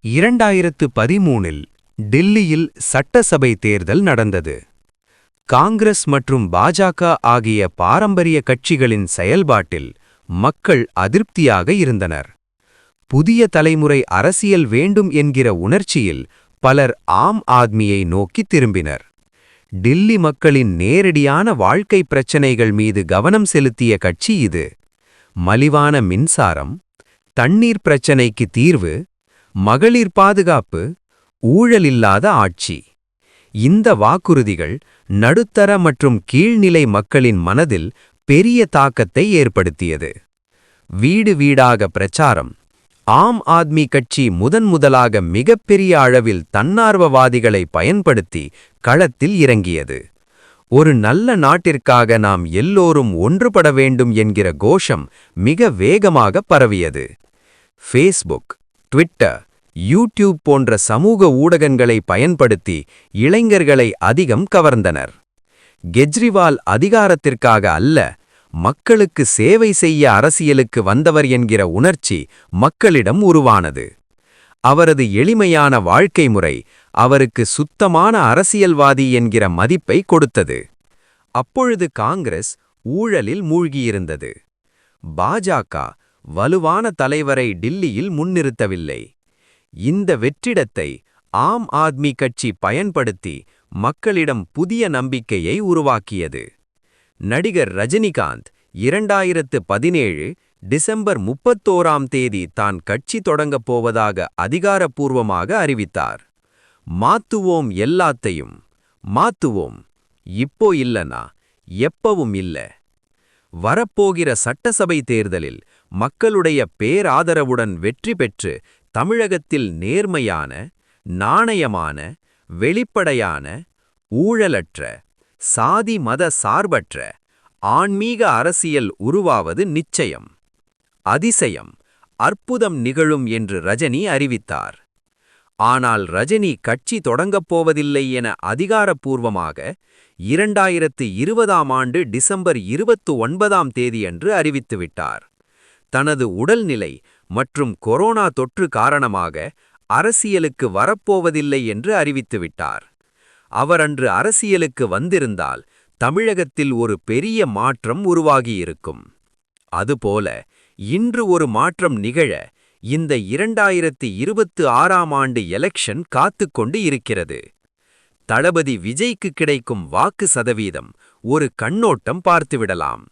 2013இல் டில்லியில் சட்டசபை தேர்தல் நடந்தது. காங்கிரஸ் மற்றும் பாஜக ஆகிய பாரம்பரிய கட்சிகளின் செயல்பாட்டில் மக்கள் அதிருப்தியாக இருந்தனர். புதிய தலைமுறை அரசியல் வேண்டும் என்கிற உணர்ச்சியில் பலர் ஆம் ஆத்மியை நோக்கி திரும்பினர். டில்லி மக்களின் நேரடியான வாழ்க்கை பிரச்சினைகள் மீது கவனம் செலுத்திய கட்சி இது. மலிவான மின்சாரம், தண்ணீர் பிரச்சினைக்கு தீர்வு, மகளிர் பாதுகாப்பு, ஊழலில்லாத ஆட்சி. இந்த வாக்குறுதிகள் நடுத்தர மற்றும் கீழ்நிலை மக்களின் மனதில் பெரிய தாக்கத்தை ஏற்படுத்தியது. வீடு வீடாக பிரச்சாரம். ஆம் ஆத்மி கட்சி முதன்முதலாக மிகப்பெரிய அளவில் தன்னார்வவாதிகளை பயன்படுத்தி களத்தில் இறங்கியது. ஒரு நல்ல நாட்டிற்காக நாம் எல்லோரும் ஒன்றுபட வேண்டும் என்கிற கோஷம் மிக வேகமாக பரவியது. ஃபேஸ்புக், ட்விட்டர், யூடியூப் போன்ற சமூக ஊடகங்களை பயன்படுத்தி இளைஞர்களை அதிகம் கவர்ந்தனர். கெஜ்ரிவால் அதிகாரத்திற்காக அல்ல, மக்களுக்கு சேவை செய்ய அரசியலுக்கு வந்தவர் என்கிற உணர்ச்சி மக்களிடம் உருவானது. அவரது எளிமையான வாழ்க்கை முறை அவருக்கு சுத்தமான அரசியல்வாதி என்கிற மதிப்பை கொடுத்தது. அப்பொழுது காங்கிரஸ் ஊழலில் மூழ்கியிருந்தது. பாஜக வலுவான தலைவரை டில்லியில் முன்னிறுத்தவில்லை. இந்த வெற்றிடத்தை ஆம் ஆத்மி கட்சி பயன்படுத்தி மக்களிடம் புதிய நம்பிக்கையை உருவாக்கியது. நடிகர் ரஜினிகாந்த் 2017 டிசம்பர் 31ஆம் தேதி தான் கட்சி தொடங்கப் போவதாக அதிகாரப்பூர்வமாக அறிவித்தார். மாத்துவோம், எல்லாத்தையும் மாத்துவோம், இப்போ இல்லனா எப்பவும் இல்ல. வரப்போகிற சட்டசபை தேர்தலில் மக்களுடைய பேராதரவுடன் வெற்றி பெற்று தமிழகத்தில் நேர்மையான, நாணயமான, வெளிப்படையான, ஊழலற்ற, சாதி மத சார்பற்ற ஆன்மீக அரசியல் உருவாவது நிச்சயம். அதிசயம், அற்புதம் நிகழும் என்று ரஜினி அறிவித்தார். ஆனால் ரஜினி கட்சி தொடங்கப் போவதில்லை என அதிகாரப்பூர்வமாக 2020ஆம் ஆண்டு டிசம்பர் 29ஆம் தேதியன்று அறிவித்துவிட்டார். தனது உடல்நிலை மற்றும் கொரோனா தொற்று காரணமாக அரசியலுக்கு வரப்போவதில்லை என்று அறிவித்துவிட்டார். அவர் அன்று அரசியலுக்கு வந்திருந்தால் தமிழகத்தில் ஒரு பெரிய மாற்றம் உருவாகியிருக்கும். அதுபோல இன்று ஒரு மாற்றம் நிகழ இந்த 2026ஆம் ஆண்டு எலெக்ஷன் காத்துக்கொண்டு இருக்கிறது. தளபதி விஜய்க்கு கிடைக்கும் வாக்கு சதவீதம் ஒரு கண்ணோட்டம் பார்த்துவிடலாம்.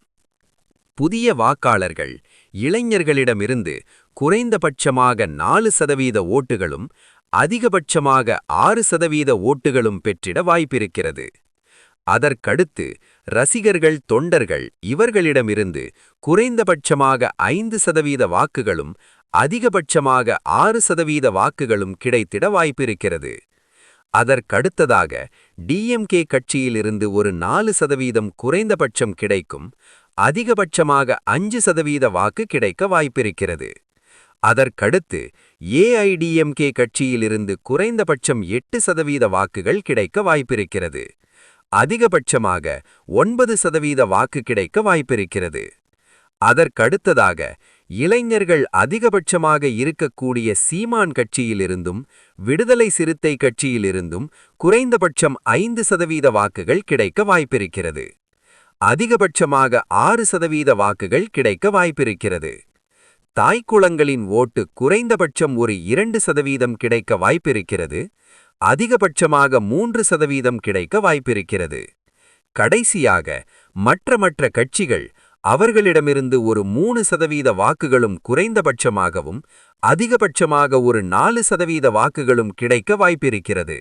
புதிய வாக்காளர்கள் இளைஞர்களிடமிருந்து குறைந்தபட்சமாக 4% ஓட்டுகளும் அதிகபட்சமாக 6% ஓட்டுகளும் பெற்றிட வாய்ப்பிருக்கிறது. அதற்கடுத்து ரசிகர்கள், தொண்டர்கள் இவர்களிடமிருந்து குறைந்தபட்சமாக 5% வாக்குகளும் அதிகபட்சமாக 6% வாக்குகளும் கிடைத்திட வாய்ப்பிருக்கிறது. அதற்கடுத்ததாக டிஎம்கே கட்சியிலிருந்து ஒரு 4% குறைந்தபட்சம் கிடைக்கும், அதிகபட்சமாக 5% வாக்கு கிடைக்க வாய்ப்பிருக்கிறது. அதற்கடுத்து ஏஐடிஎம்கே கட்சியிலிருந்து குறைந்தபட்சம் 8% வாக்குகள் கிடைக்க வாய்ப்பிருக்கிறது. அதிகபட்சமாக 9% வாக்கு கிடைக்க வாய்ப்பிருக்கிறது. அதற்கடுத்ததாக இளைஞர்கள் அதிகபட்சமாக இருக்கக்கூடிய சீமான் கட்சியிலிருந்தும் விடுதலை சிறுத்தை கட்சியிலிருந்தும் குறைந்தபட்சம் 5% வாக்குகள் கிடைக்க வாய்ப்பிருக்கிறது. அதிகபட்சமாக 6% வாக்குகள் கிடைக்க வாய்ப்பிருக்கிறது. தாய்க்குளங்களின் ஓட்டு குறைந்தபட்சம் ஒரு 2% கிடைக்க வாய்ப்பிருக்கிறது. அதிகபட்சமாக 3% கிடைக்க வாய்ப்பிருக்கிறது. கடைசியாக மற்ற கட்சிகள் அவர்களிடமிருந்து ஒரு 3% வாக்குகளும் குறைந்தபட்சமாகவும் அதிகபட்சமாக ஒரு 4% வாக்குகளும் கிடைக்க வாய்ப்பிருக்கிறது.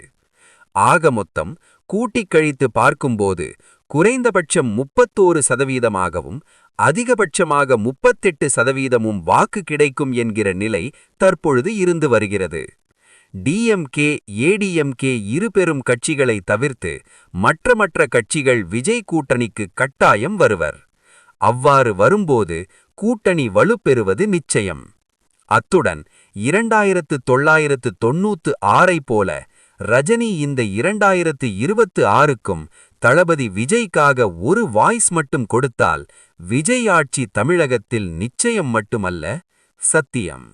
ஆக மொத்தம் கூட்டிக் கழித்து பார்க்கும்போது குறைந்தபட்சம் 31%ஆகவும் அதிகபட்சமாக 38% வாக்கு கிடைக்கும் என்கிற நிலை தற்பொழுது இருந்து வருகிறது. டிஎம்கே, ஏடிஎம்கே இரு பெரும் கட்சிகளை தவிர்த்து மற்ற கட்சிகள் விஜய் கூட்டணிக்கு கட்டாயம் வருவர். அவ்வாறு வரும்போது கூட்டணி வலுப்பெறுவது நிச்சயம். அத்துடன் 2996ஐ போல ரஜினி இந்த 2026க்கும் தளபதி விஜய்க்காக ஒரு வாய்ஸ் மட்டும் கொடுத்தால் விஜய் ஆட்சி தமிழகத்தில் நிச்சயம் மட்டுமல்ல, சத்தியம்.